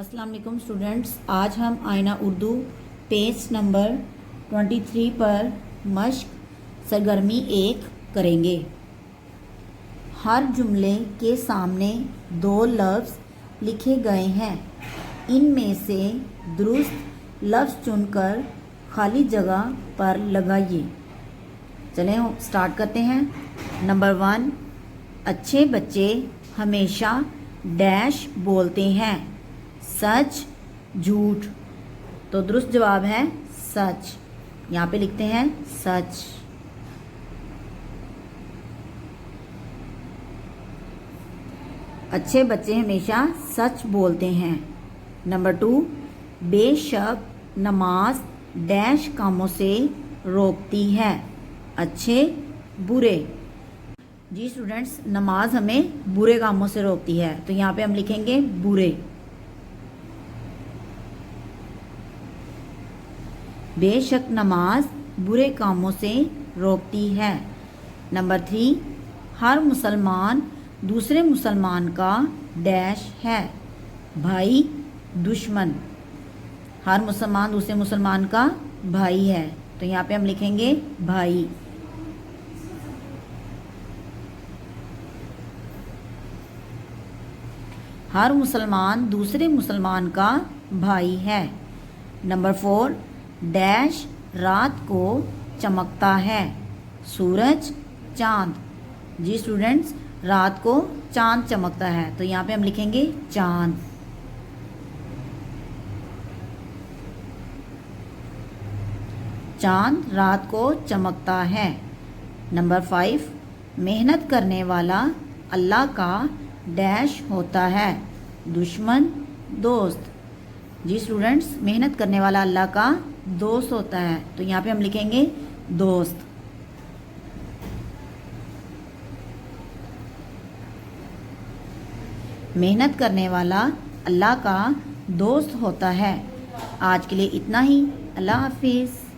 अस्सलाम वालेकुम स्टूडेंट्स, आज हम आईना उर्दू पेज नंबर 23 पर मश्क सरगर्मी 1 करेंगे। हर जुमले के सामने 2 लफ्ज़ लिखे गए हैं। इनमें से दुरुस्त लफ्ज़ चुनकर खाली जगह पर लगाइए। चलें स्टार्ट करते हैं। नंबर 1, अच्छे बच्चे हमेशा डैश बोलते हैं, सच झूठ। तो दुरुस्त जवाब है सच। यहाँ पे लिखते हैं सच। अच्छे बच्चे हमेशा सच बोलते हैं। नंबर 2, बेशक नमाज डैश कामों से रोकती है, अच्छे बुरे। जी स्टूडेंट्स, नमाज हमें बुरे कामों से रोकती है, तो यहाँ पे हम लिखेंगे बुरे। बेशक नमाज बुरे कामों से रोकती है। नंबर 3, हर मुसलमान दूसरे मुसलमान का डैश है, भाई दुश्मन। हर मुसलमान दूसरे मुसलमान का भाई है, तो यहाँ पे हम लिखेंगे भाई। हर मुसलमान दूसरे मुसलमान का भाई है। नंबर 4, डैश रात को चमकता है, सूरज चांद। जी स्टूडेंट्स, रात को चांद चमकता है, तो यहाँ पे हम लिखेंगे चांद। चांद रात को चमकता है। नंबर 5, मेहनत करने वाला अल्लाह का डैश होता है, दुश्मन दोस्त। जी स्टूडेंट्स, मेहनत करने वाला अल्लाह का दोस्त होता है, तो यहाँ पे हम लिखेंगे दोस्त। मेहनत करने वाला अल्लाह का दोस्त होता है। आज के लिए इतना ही। अल्लाह हाफिज़।